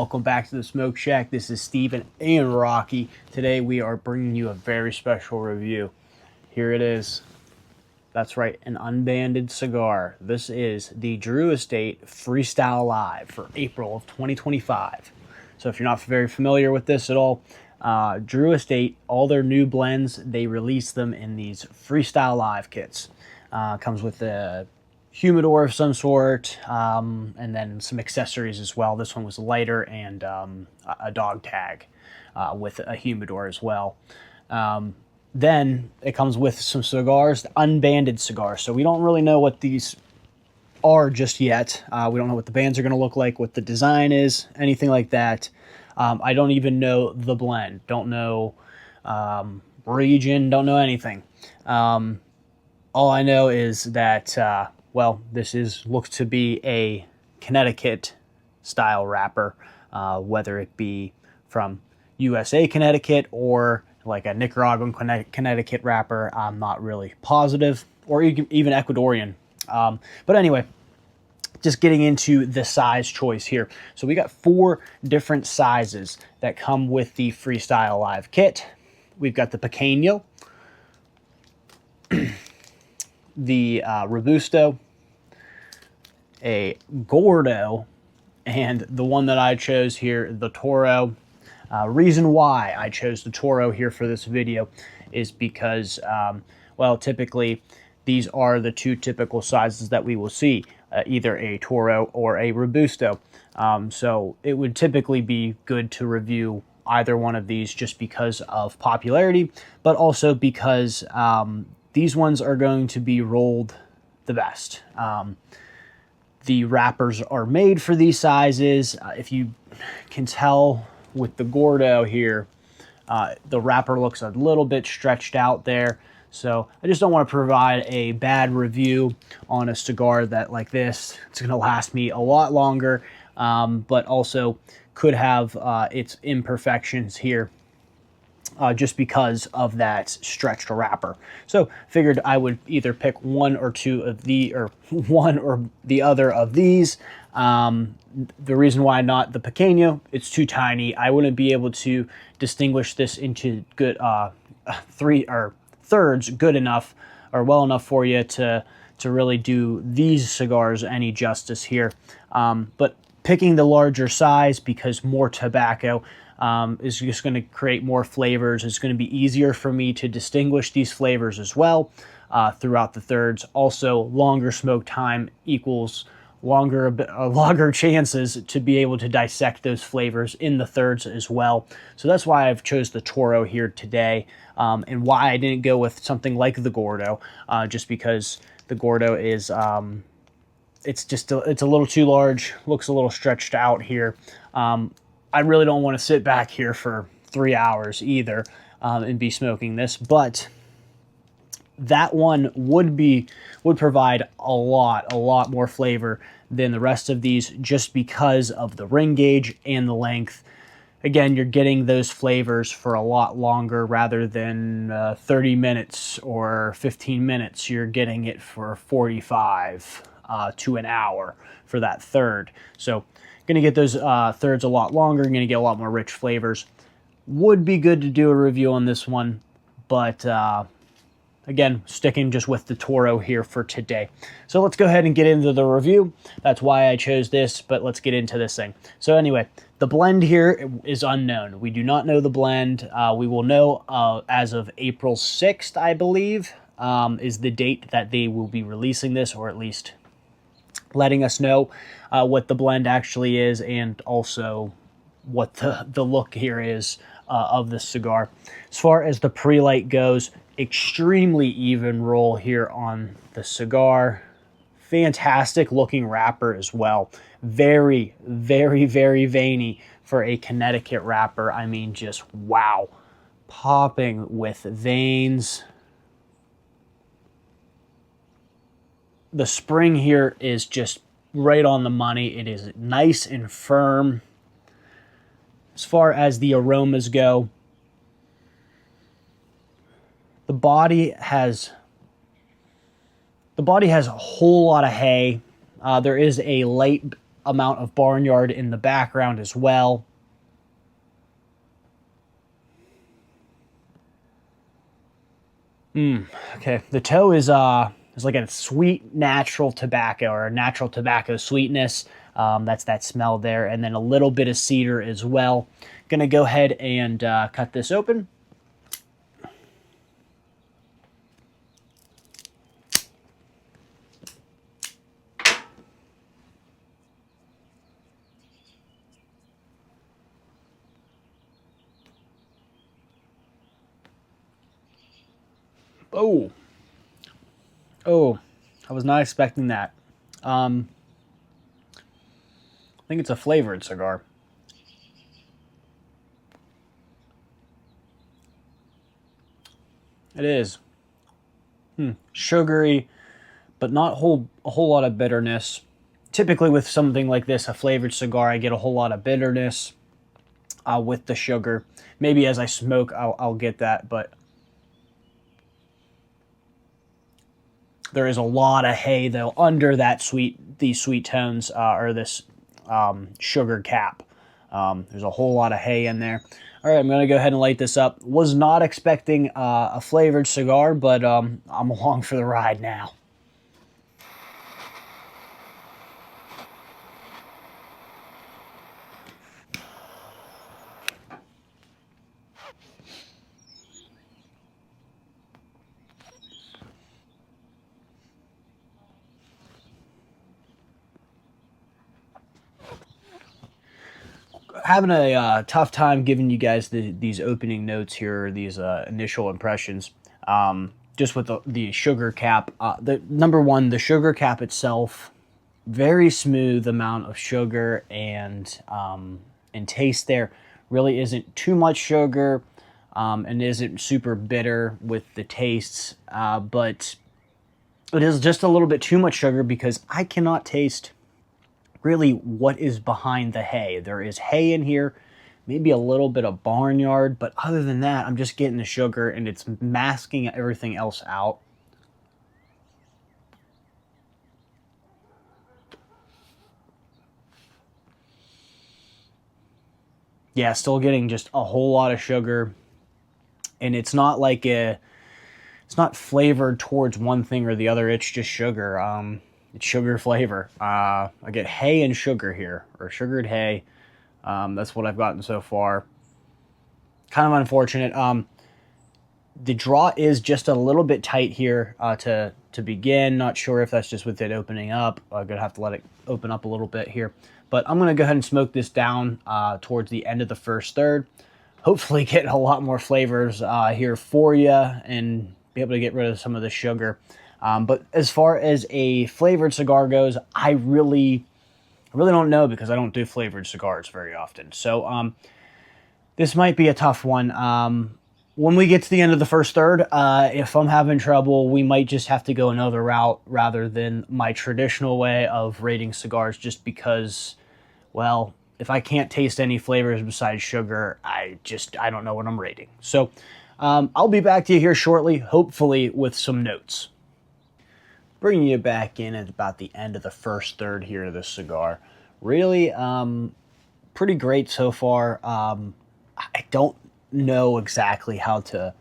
welcome back to the Smoke Shack. This is Steven and Rocky. Today we are bringing you a very special review. Here it is. That's right, an unbanded cigar. This is the Drew Estate Freestyle Live for April of 2025. So if you're not very familiar with this at all, Drew Estate, all their new blends, they release them in these Freestyle Live kits. Comes with a humidor of some sort, and then some accessories as well. This one was lighter and a dog tag with a humidor as well. Then it comes with some cigars, unbanded cigars. So we don't really know what these are just yet. We don't know what the bands are going to look like, what the design is, anything like that. I don't even know the blend. Don't know region, don't know anything. All I know is that well, this looks to be a Connecticut style wrapper, whether it be from USA Connecticut or like a Nicaraguan Connecticut wrapper. I'm not really positive, or even Ecuadorian. But anyway, just getting into the size choice here. So we got 4 different sizes that come with the Freestyle Live kit. We've got the Pequeño, the Robusto, a Gordo, and the one that I chose here, the Toro. Reason why I chose the Toro here for this video is because, well, typically these are the 2 typical sizes that we will see, either a Toro or a Robusto. So it would typically be good to review either one of these just because of popularity, but also because these ones are going to be rolled the best. The wrappers are made for these sizes. If you can tell with the Gordo here, the wrapper looks a little bit stretched out there. So I just don't want to provide a bad review on a cigar that like this. It's going to last me a lot longer, but also could have its imperfections here. Just because of that stretched wrapper. So figured I would either pick one or one or the other of these. The reason why not the Pequeño, it's too tiny. I wouldn't be able to distinguish this into good thirds good enough or well enough for you to really do these cigars any justice here. But picking the larger size because more tobacco is just going to create more flavors. It's going to be easier for me to distinguish these flavors as well throughout the thirds. Also, longer smoke time equals longer chances to be able to dissect those flavors in the thirds as well. So that's why I've chose the Toro here today, and why I didn't go with something like the Gordo, just because the Gordo is it's a little too large, looks a little stretched out here. I really don't want to sit back here for 3 hours either and be smoking this, but that one would provide a lot more flavor than the rest of these just because of the ring gauge and the length. Again, you're getting those flavors for a lot longer rather than 30 minutes or 15 minutes. You're getting it for 45 to an hour for that third. So going to get those thirds a lot longer. Going to get a lot more rich flavors. Would be good to do a review on this one, but again, sticking just with the Toro here for today. So let's go ahead and get into the review. That's why I chose this, but let's get into this thing. So anyway, the blend here is unknown. We do not know the blend. We will know as of April 6th, I believe, is the date that they will be releasing this, or at least letting us know what the blend actually is, and also what the look here is of the cigar. As far as the pre-light goes, extremely even roll here on the cigar. Fantastic looking wrapper as well. Very, very, very veiny for a Connecticut wrapper. I mean, just wow. Popping with veins. The spring here is just right on the money. It is nice and firm. As far as the aromas go, the body has a whole lot of hay. There is a light amount of barnyard in the background as well. Okay, the toe is like a sweet natural tobacco, or a natural tobacco sweetness. That's that smell there, and then a little bit of cedar as well. Gonna go ahead and cut this open. Oh, oh, I was not expecting that. I think it's a flavored cigar. It is. Sugary, but not a whole lot of bitterness. Typically with something like this, a flavored cigar, I get a whole lot of bitterness with the sugar. Maybe as I smoke, I'll get that, but there is a lot of hay though under that these sweet tones, or this sugar cap. There's a whole lot of hay in there. All right, I'm gonna go ahead and light this up. Was not expecting a flavored cigar, but I'm along for the ride now. Having a tough time giving you guys these opening notes here, these initial impressions. Just with the sugar cap. The number one, the sugar cap itself, very smooth amount of sugar and taste there. Really isn't too much sugar, and isn't super bitter with the tastes, but it is just a little bit too much sugar because I cannot taste really what is behind the hay. There is hay in here, maybe a little bit of barnyard, but other than that, I'm just getting the sugar and it's masking everything else out. Yeah, still getting just a whole lot of sugar, and it's not like it's not flavored towards one thing or the other. It's just sugar. It's sugar flavor. I get hay and sugar here, or sugared hay. That's what I've gotten so far. Kind of unfortunate. The draw is just a little bit tight here to begin. Not sure if that's just with it opening up. I'm going to have to let it open up a little bit here. But I'm going to go ahead and smoke this down towards the end of the first third. Hopefully get a lot more flavors here for you and be able to get rid of some of the sugar. But as far as a flavored cigar goes, I really don't know because I don't do flavored cigars very often. So this might be a tough one. When we get to the end of the first third, if I'm having trouble, we might just have to go another route rather than my traditional way of rating cigars, just because, well, if I can't taste any flavors besides sugar, I don't know what I'm rating. So I'll be back to you here shortly, hopefully with some notes. Bringing you back in at about the end of the first third here of this cigar. Really pretty great so far. I don't know exactly how to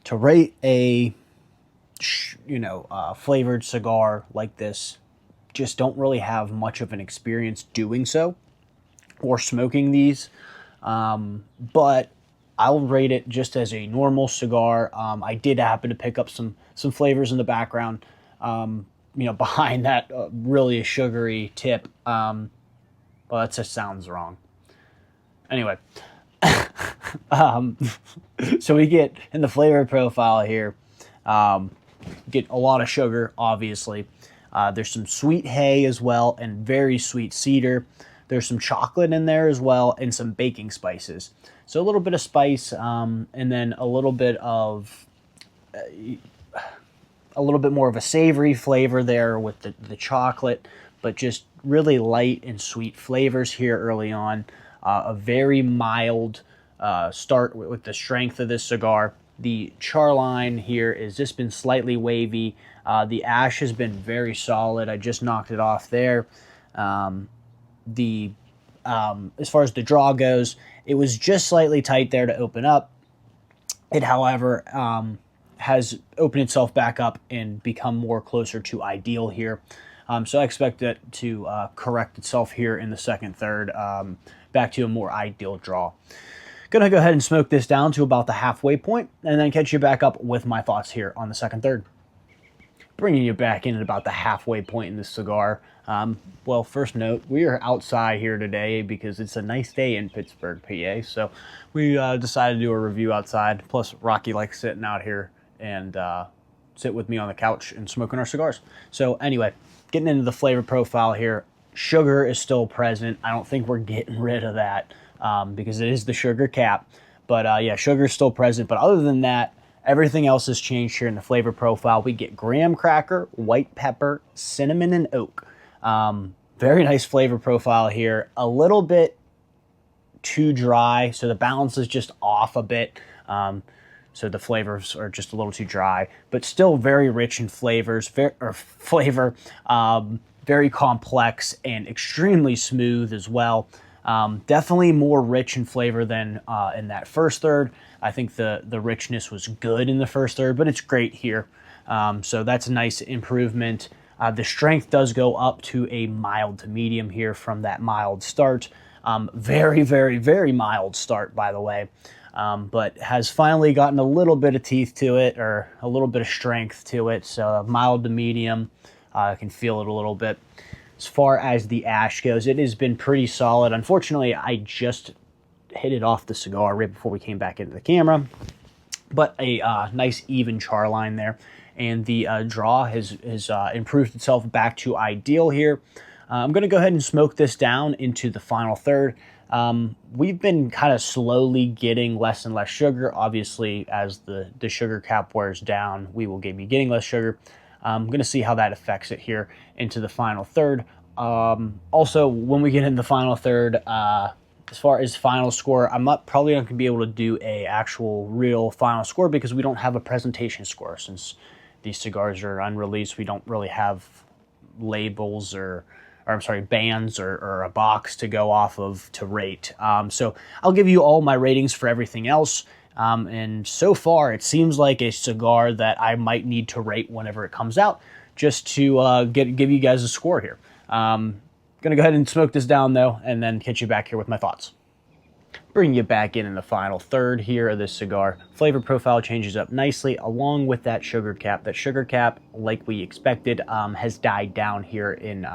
rate a flavored cigar like this. Just don't really have much of an experience doing so or smoking these, but I'll rate it just as a normal cigar. I did happen to pick up some flavors in the background, behind that really sugary tip. Well, that just sounds wrong. Anyway, so we get in the flavor profile here, get a lot of sugar, obviously. There's some sweet hay as well and very sweet cedar. There's some chocolate in there as well and some baking spices. So a little bit of spice, and then a little bit more of a savory flavor there with the chocolate, but just really light and sweet flavors here early on. A very mild start with the strength of this cigar. The char line here has just been slightly wavy. The ash has been very solid. I just knocked it off there. as far as the draw goes, it was just slightly tight there to open up. It, however, has opened itself back up and become more closer to ideal here. So I expect it to correct itself here in the second third, back to a more ideal draw. Gonna go ahead and smoke this down to about the halfway point, and then catch you back up with my thoughts here on the second third. Bringing you back in at about the halfway point in this cigar. Well, first note, we are outside here today because it's a nice day in Pittsburgh, PA. So we decided to do a review outside. Plus, Rocky likes sitting out here and sit with me on the couch and smoking our cigars. So anyway, getting into the flavor profile here. Sugar is still present. I don't think we're getting rid of that because it is the sugar cap. But yeah, sugar is still present. But other than that, everything else has changed here in the flavor profile. We get graham cracker, white pepper, cinnamon, and oak. Very nice flavor profile here. A little bit too dry, so the balance is just off a bit. So the flavors are just a little too dry, but still very rich in flavors, very complex and extremely smooth as well. Definitely more rich in flavor than in that first third. I think the richness was good in the first third, but it's great here. So that's a nice improvement. The strength does go up to a mild to medium here from that mild start. Very, very, very mild start, by the way. But has finally gotten a little bit of teeth to it, or a little bit of strength to it. So mild to medium, I can feel it a little bit. As far as the ash goes, it has been pretty solid. Unfortunately, I just hit it off the cigar right before we came back into the camera. But a nice even char line there. And the draw has improved itself back to ideal here. I'm going to go ahead and smoke this down into the final third. We've been kind of slowly getting less and less sugar. Obviously, as the sugar cap wears down, we will be getting less sugar. I'm going to see how that affects it here into the final third. Also, when we get in the final third, as far as final score, I'm probably not going to be able to do a actual real final score because we don't have a presentation score. Since these cigars are unreleased, we don't really have labels or I'm sorry, bands or a box to go off of to rate. So I'll give you all my ratings for everything else. And so far, it seems like a cigar that I might need to rate whenever it comes out, just to give you guys a score here. Gonna go ahead and smoke this down though, and then catch you back here with my thoughts. Bring you back in the final third here of this cigar. Flavor profile changes up nicely along with that sugar cap. That sugar cap, like we expected, has died down here in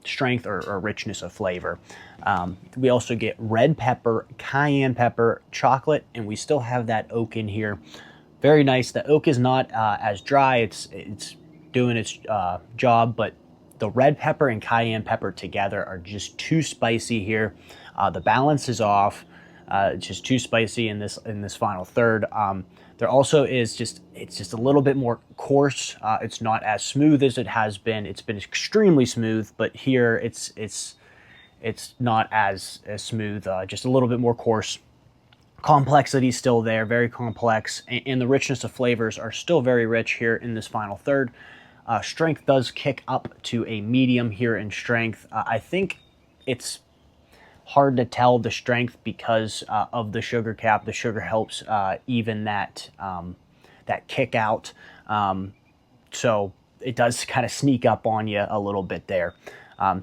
strength or richness of flavor. We also get red pepper, cayenne pepper, chocolate, and we still have that oak in here. Very nice. The oak is not as dry. It's doing its job, but the red pepper and cayenne pepper together are just too spicy here. The balance is off. It's just too spicy in this final third. There also is it's just a little bit more coarse. It's not as smooth as it has been. It's been extremely smooth, but here it's not as smooth. Just a little bit more coarse. Complexity still there, very complex, and the richness of flavors are still very rich here in this final third. Strength does kick up to a medium here in strength. I think it's hard to tell the strength because of the sugar cap. The sugar helps even that kick out. So it does kind of sneak up on you a little bit there.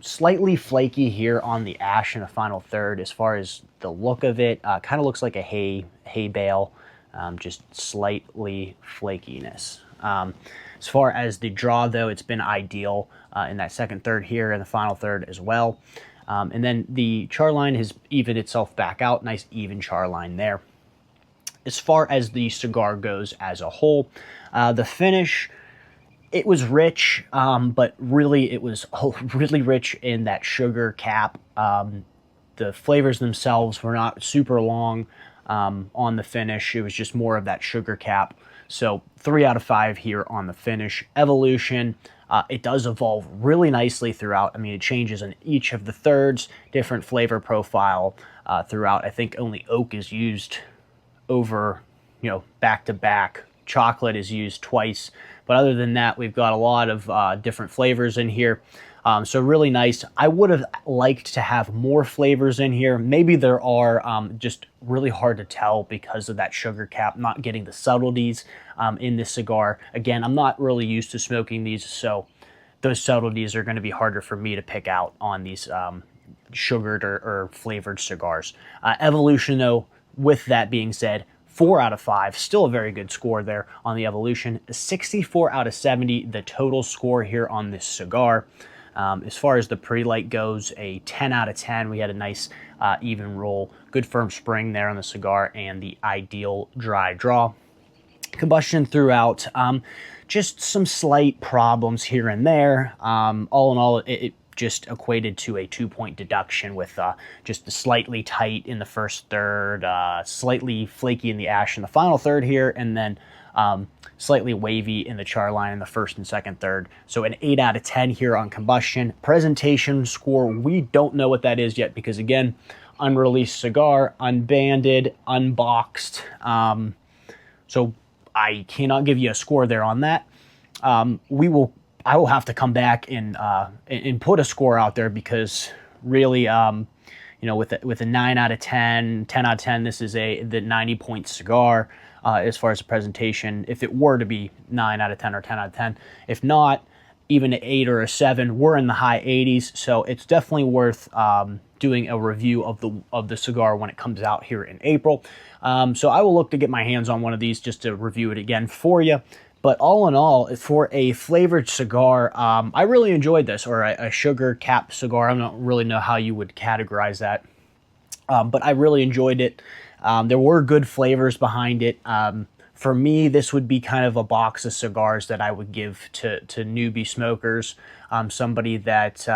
Slightly flaky here on the ash in the final third. As far as the look of it, kind of looks like a hay bale, just slightly flakiness. As far as the draw, though, it's been ideal in that second third here and the final third as well. And then the char line has evened itself back out. Nice even char line there. As far as the cigar goes as a whole, the finish, it was rich, but really it was really rich in that sugar cap. The flavors themselves were not super long on the finish. It was just more of that sugar cap. So 3 out of 5 here on the finish. Evolution, it does evolve really nicely throughout. I mean, it changes in each of the thirds, different flavor profile throughout. I think only oak is used over, back to back. Chocolate is used twice. But other than that, we've got a lot of different flavors in here. So really nice. I would have liked to have more flavors in here. Maybe there are, just really hard to tell because of that sugar cap, not getting the subtleties in this cigar. Again, I'm not really used to smoking these, so those subtleties are going to be harder for me to pick out on these sugared or flavored cigars. Evolution, though, with that being said, 4 out of 5, still a very good score there on the Evolution. 64 out of 70, the total score here on this cigar. As far as the pre-light goes, a 10 out of 10. We had a nice even roll, good firm spring there on the cigar, and the ideal dry draw. Combustion throughout, just some slight problems here and there. All in all, it just equated to a 2-point deduction with just slightly tight in the first third, slightly flaky in the ash in the final third here, and then slightly wavy in the char line in the first and second third. So an 8 out of 10 here on combustion. Presentation score, we don't know what that is yet because, again, unreleased cigar, unbanded, unboxed. So I cannot give you a score there on that. I will have to come back and put a score out there because really, with a 9 out of 10, 10 out of 10, this is the 90-point cigar as far as the presentation. If it were to be 9 out of 10 or 10 out of 10, if not, even an 8 or a 7, we're in the high 80s. So it's definitely worth doing a review of the cigar when it comes out here in April. So I will look to get my hands on one of these just to review it again for you. But all in all, for a flavored cigar, I really enjoyed this, or a sugar cap cigar. I don't really know how you would categorize that, but I really enjoyed it. There were good flavors behind it. For me, this would be kind of a box of cigars that I would give to newbie smokers, somebody that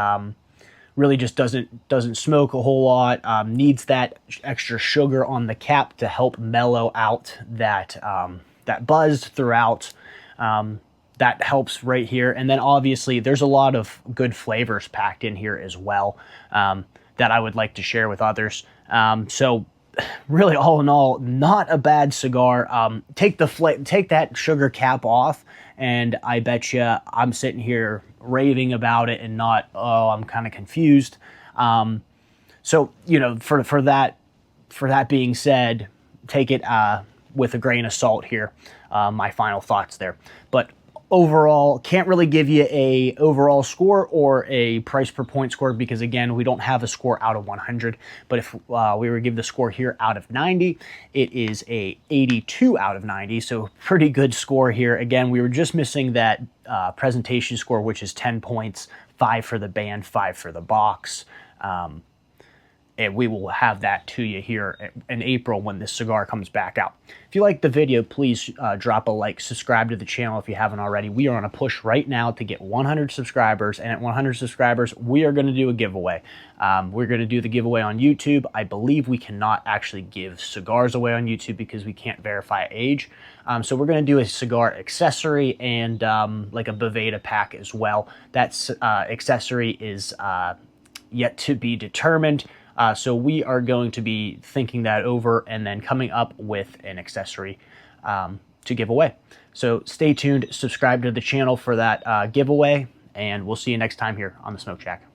really just doesn't smoke a whole lot, needs that extra sugar on the cap to help mellow out that buzz throughout. That helps right here. And then obviously there's a lot of good flavors packed in here as well that I would like to share with others. So really, all in all, not a bad cigar. Take that sugar cap off, and I bet you I'm sitting here raving about it and not, oh, I'm kind of confused. So, for that being said, take it with a grain of salt here. My final thoughts there. But overall, can't really give you a overall score or a price per point score because, again, we don't have a score out of 100. But if we were to give the score here out of 90, it is a 82 out of 90. So pretty good score here. Again, we were just missing that presentation score, which is 10 points, 5 for the band, 5 for the box. And we will have that to you here in April when this cigar comes back out. If you liked the video, please drop a like, subscribe to the channel if you haven't already. We are on a push right now to get 100 subscribers, and at 100 subscribers, we are going to do a giveaway. We're going to do the giveaway on YouTube. I believe we cannot actually give cigars away on YouTube because we can't verify age. So we're going to do a cigar accessory and like a Privada pack as well. That accessory is yet to be determined. So we are going to be thinking that over and then coming up with an accessory to give away. So stay tuned, subscribe to the channel for that giveaway, and we'll see you next time here on the Smoke Shack.